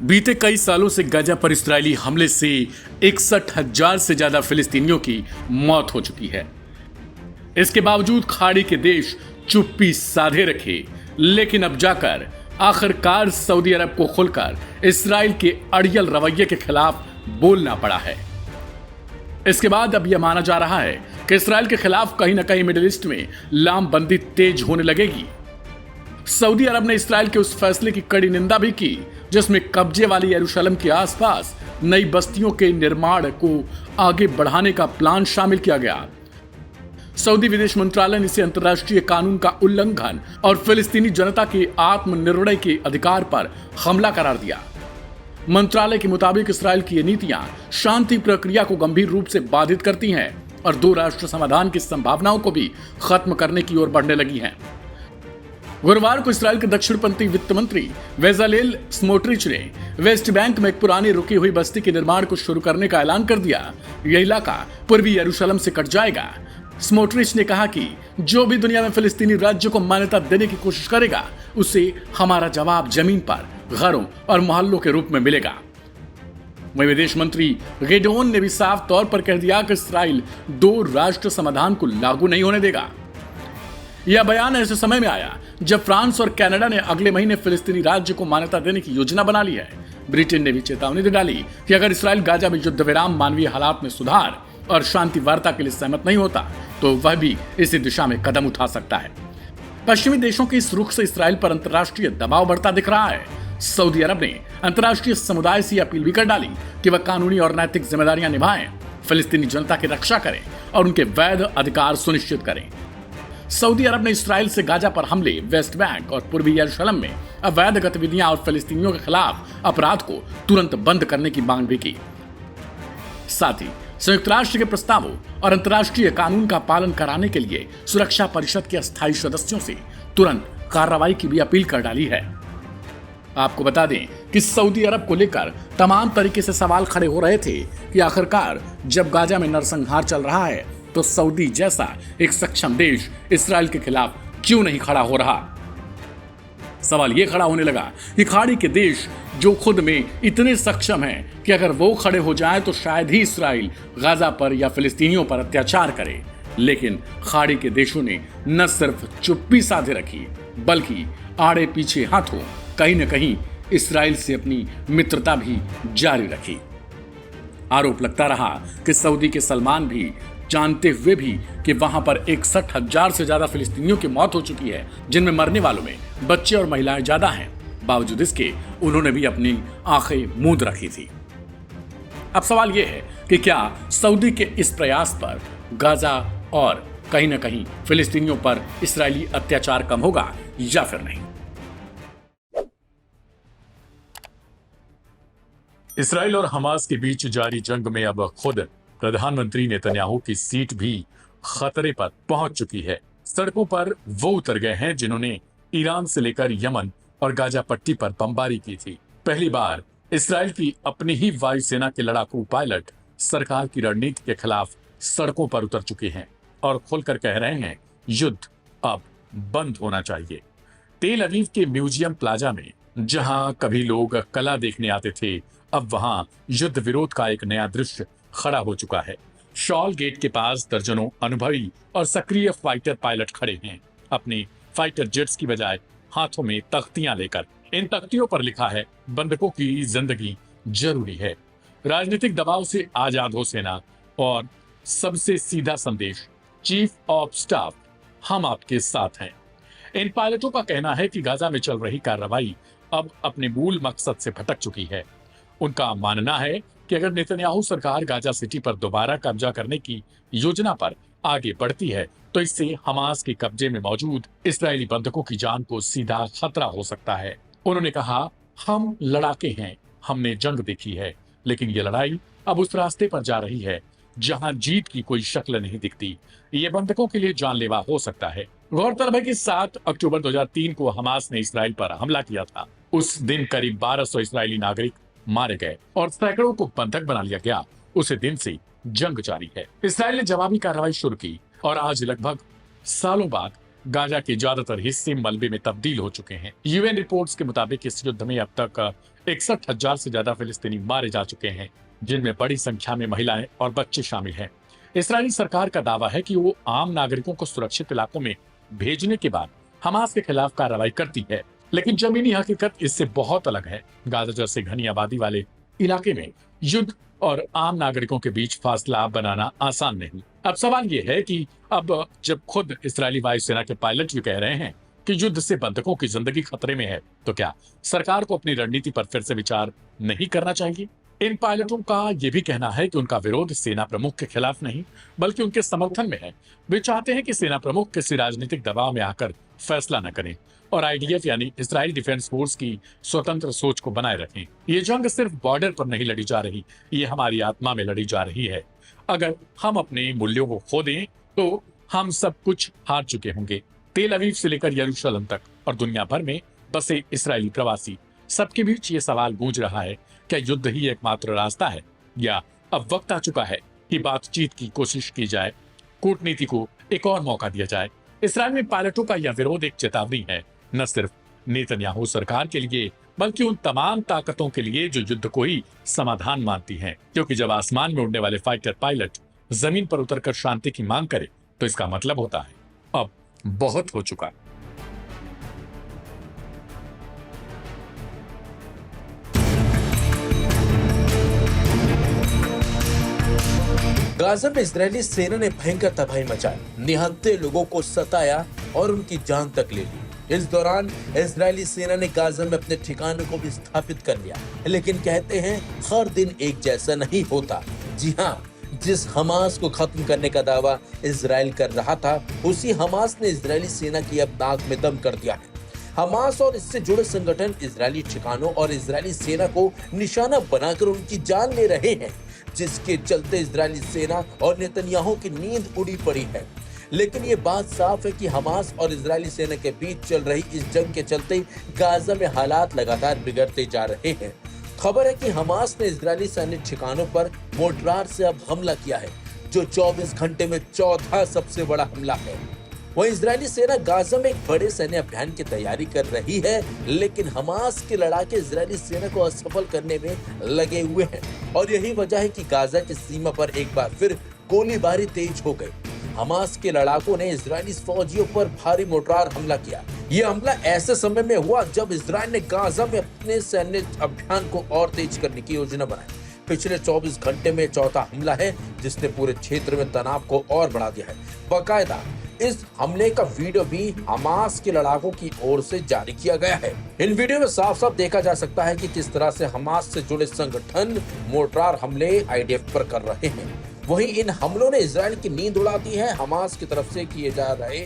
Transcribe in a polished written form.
बीते कई सालों से गाजा पर इस्राएली हमले से 61,000 से ज्यादा फिलिस्तीनियों की मौत हो चुकी है। इसके बावजूद खाड़ी के देश चुप्पी साधे रखे, लेकिन अब जाकर आखिरकार सऊदी अरब को खुलकर इस्राएल के अड़ियल रवैये के खिलाफ बोलना पड़ा है। इसके बाद अब यह माना जा रहा है कि इस्राएल के खिलाफ कहीं ना कहीं मिडिल ईस्ट में लामबंदी तेज होने लगेगी। सऊदी अरब ने इस्राएल के उस फैसले की कड़ी निंदा भी की जिसमें कब्जे वाली यरूशलेम के आसपास नई बस्तियों के निर्माण को आगे बढ़ाने का प्लान शामिल किया गया। सऊदी विदेश मंत्रालय ने इसे अंतर्राष्ट्रीय कानून का उल्लंघन और फिलिस्तीनी जनता के आत्मनिर्णय के अधिकार पर हमला करार दिया। मंत्रालय के मुताबिक इस्राएल की ये नीतियां शांति प्रक्रिया को गंभीर रूप से बाधित करती हैं और दो राष्ट्र समाधान की संभावनाओं को भी खत्म करने की ओर बढ़ने लगी हैं। गुरुवार को इस्राएल के दक्षिणपंथी वित्त मंत्री बेजालेल स्मोट्रिच ने वेस्ट बैंक में एक पुरानी रुकी हुई बस्ती के निर्माण को शुरू करने का ऐलान कर दिया। यह इलाका पूर्वी यरूशलेम से कट जाएगा। स्मोट्रिच ने कहा कि जो भी दुनिया में फिलिस्तीनी राज्य को मान्यता देने की कोशिश करेगा उसे हमारा जवाब जमीन पर घरों और मोहल्लों के रूप में मिलेगा। वहीं विदेश मंत्री गेडोन ने भी साफ तौर पर कह दिया कि इस्राएल दो राष्ट्र समाधान को लागू नहीं होने देगा। यह बयान ऐसे समय में आया जब फ्रांस और कनाडा ने अगले महीने फिलिस्तीनी राज्य को मान्यता देने की योजना बना ली है। ब्रिटेन ने भी चेतावनी दे डाली कि अगर इस्राएल गाजा में युद्ध विराम, मानवीय हालात में सुधार और शांति वार्ता के लिए सहमत नहीं होता तो वह भी इसी दिशा में कदम उठा सकता है। पश्चिमी देशों के इस रुख से इस्राएल पर अंतर्राष्ट्रीय दबाव बढ़ता दिख रहा है। सऊदी अरब ने अंतर्राष्ट्रीय समुदाय से अपील भी कर डाली कि वह कानूनी और नैतिक जिम्मेदारियां निभाएं, फिलिस्तीनी जनता की रक्षा करें और उनके वैध अधिकार सुनिश्चित करें। सऊदी अरब ने इस्राएल से गाजा पर हमले, वेस्ट बैंक और पूर्वी यरूशलेम में अवैध गतिविधियां और फिलिस्तीनियों के खिलाफ अपराध को तुरंत बंद करने की मांग भी की। साथ ही संयुक्त राष्ट्र के प्रस्तावों और अंतर्राष्ट्रीय कानून का पालन कराने के लिए सुरक्षा परिषद के अस्थायी सदस्यों से तुरंत कार्रवाई की भी अपील कर डाली है। आपको बता दें कि सऊदी अरब को लेकर तमाम तरीके से सवाल खड़े हो रहे थे कि आखिरकार जब गाजा में नरसंहार चल रहा है तो सऊदी जैसा एक सक्षम देश इस्राएल के खिलाफ क्यों नहीं खड़ा हो रहा। सवाल यह खड़ा होने लगा कि खाड़ी के देश जो खुद में इतने सक्षम हैं कि अगर वो खड़े हो जाएं तो शायद ही इस्राएल गाजा पर या फिलिस्तीनियों पर अत्याचार करे, लेकिन खाड़ी के देशों ने न सिर्फ चुप्पी साधे रखी बल्कि आड़े पीछे हाथों कहीं न कहीं इस्राएल से अपनी मित्रता भी जारी रखी। आरोप लगता रहा कि सऊदी के सलमान भी जानते हुए भी कि वहां पर 61,000 से ज्यादा फिलिस्तीनियों की मौत हो चुकी है, जिनमें मरने वालों में बच्चे और महिलाएं ज्यादा हैं, बावजूद इसके उन्होंने भी अपनी आंखें मूंद रखी थी। अब सवाल यह है कि क्या सऊदी के इस प्रयास पर गाजा और कहीं ना कहीं फिलिस्तीनियों पर इस्राएली अत्याचार कम होगा या फिर नहीं। इस्राएल और हमास के बीच जारी जंग में अब खुद प्रधानमंत्री नेतन्याहू की सीट भी खतरे पर पहुंच चुकी है। सड़कों पर वो उतर गए हैं जिन्होंने ईरान से लेकर यमन और गाजा पट्टी पर बमबारी की थी। पहली बार इस्राएल की अपनी ही वायुसेना के लड़ाकू पायलट सरकार की रणनीति के खिलाफ सड़कों पर उतर चुके हैं और खुलकर कह रहे हैं युद्ध अब बंद होना चाहिए। तेल अवीव के म्यूजियम प्लाजा में जहां कभी लोग कला देखने आते थे, अब वहां युद्ध विरोध का एक नया दृश्य खड़ा हो चुका है। शॉल गेट के पास दर्जनों अनुभवी और सक्रिय फाइटर पायलट खड़े हैं, अपने फाइटर जेट्स की बजाय हाथों में तख्तियां लेकर। इन तख्तियों पर लिखा है बंधकों की जिंदगी जरूरी है, राजनीतिक दबाव से आजाद हो सेना और सबसे सीधा संदेश चीफ ऑफ स्टाफ हम आपके साथ हैं। इन पायलटों का कहना है कि गाजा में चल रही कार्रवाई अब अपने मूल मकसद से भटक चुकी है। उनका मानना है कि अगर नेतन्याहू सरकार गाजा सिटी पर दोबारा कब्जा करने की योजना पर आगे बढ़ती है तो इससे हमास के कब्जे में मौजूद इस्राएली बंधकों की जान को सीधा खतरा हो सकता है। उन्होंने कहा, हम लड़ाके हैं, हमने जंग देखी है, लेकिन ये लड़ाई अब उस रास्ते पर जा रही है जहां जीत की कोई शक्ल नहीं दिखती। ये बंधकों के लिए जानलेवा हो सकता है। गौरतलब है कि 7 अक्टूबर 2003 को हमास ने इस्राएल पर हमला किया था। उस दिन करीब 1200 इस्राएली नागरिक मारे गए और सैकड़ों को बंधक बना लिया गया। उसी दिन से जंग जारी है। इस्राएल ने जवाबी कार्रवाई शुरू की और आज लगभग सालों बाद गाजा के ज्यादातर हिस्से मलबे में तब्दील हो चुके हैं। यूएन रिपोर्ट्स के मुताबिक इस युद्ध में अब तक 61,000 से ज्यादा फिलिस्तीनी मारे जा चुके हैं, जिनमें बड़ी संख्या में महिलाएं और बच्चे शामिल हैं। इस्राएली सरकार का दावा है कि वो आम नागरिकों को सुरक्षित इलाकों में भेजने के बाद हमास के खिलाफ कार्रवाई करती है, लेकिन जमीनी हकीकत इससे बहुत अलग है। गाजा जैसे घनी आबादी वाले इलाके में युद्ध और आम नागरिकों के बीच फासला बनाना आसान नहीं। अब सवाल ये है कि अब जब खुद इस्राएली वायुसेना के पायलट भी कह रहे हैं कि युद्ध से बंधकों की जिंदगी खतरे में है, तो क्या सरकार को अपनी रणनीति पर फिर से विचार नहीं करना चाहिए? इन पायलटों का यह भी कहना है कि उनका विरोध सेना प्रमुख के खिलाफ नहीं, बल्कि उनके समर्थन में है। वे चाहते हैं कि सेना प्रमुख किसी राजनीतिक दबाव में आकर फैसला न करें और आईडीएफ यानी इजराइल डिफेंस फोर्स की स्वतंत्र सोच को बनाए रखें। ये जंग सिर्फ बॉर्डर पर नहीं लड़ी जा रही, ये हमारी आत्मा में लड़ी जा रही है। अगर हम अपने मूल्यों को खो दें तो हम सब कुछ हार चुके होंगे। तेल अवीव से लेकर यरूशलेम तक और दुनिया भर में बसे इस्राएली प्रवासी, सबके बीच ये सवाल गूंज रहा है, क्या युद्ध ही एकमात्र रास्ता है, या अब वक्त आ चुका है कि बातचीत की कोशिश की जाए, कूटनीति को एक और मौका दिया जाए? इस्राएल में पायलटों का यह विरोध एक चेतावनी है, न सिर्फ नेतन्याहू सरकार के लिए, बल्कि उन तमाम ताकतों के लिए जो युद्ध को ही समाधान मानती हैं। क्योंकि जब आसमान में उड़ने वाले फाइटर पायलट जमीन पर उतरकर शांति की मांग करे, तो इसका मतलब होता है अब बहुत हो चुका। गाजा में इजरायली सेना ने भयंकर तबाही मचाई, निहत्थे लोगों को सताया और उनकी जान तक ले ली। इस दौरान इजरायली सेना ने गाजा में अपने ठिकानों को भी स्थापित कर लिया, लेकिन कहते हैं हर दिन एक जैसा नहीं होता। जी हाँ, जिस हमास को खत्म करने का दावा इजराइल कर रहा था, उसी हमास ने इजरायली सेना की अब नाक में दम कर दिया है। हमास और इससे जुड़े संगठन इजरायली ठिकानों और इजरायली सेना को निशाना बनाकर उनकी जान ले रहे हैं, जिसके चलते इजरायली सेना और नेतन्याहू की नींद उड़ी पड़ी है। लेकिन ये बात साफ है कि हमास और इजरायली सेना के बीच चल रही इस जंग के चलते गाजा में हालात लगातार बिगड़ते जा रहे हैं। खबर है कि हमास ने इजरायली सैन्य ठिकानों पर मोर्टार से अब हमला किया है, जो 24 घंटे में चौथा सबसे बड़ा हमला है। वहीं इजरायली सेना गाजा में एक बड़े सैन्य अभियान की तैयारी कर रही है, लेकिन हमास के लड़ाके इजरायली सेना को असफल करने में लगे हुए हैं और यही वजह है कि गाजा की सीमा पर एक बार फिर गोलीबारी तेज हो गई। हमास के लड़ाकों ने इजरायली फौजियों पर भारी मोर्टार हमला किया। ये हमला ऐसे समय में हुआ जब इजराइल ने गाजा में अपने सैन्य अभियान को और तेज करने की योजना बनाई। पिछले 24 घंटे में चौथा हमला है, जिसने पूरे क्षेत्र में तनाव को और बढ़ा दिया है। बाकायदा इस हमले का वीडियो भी हमास के लड़ाकों की ओर से जारी किया गया है। इन वीडियो में साफ साफ देखा जा सकता है कि किस तरह से हमास से जुड़े संगठन मोर्टार हमले आईडीएफ पर कर रहे हैं। वहीं इन हमलों ने इजराइल की नींद उड़ा दी है। हमास की तरफ से किए जा रहे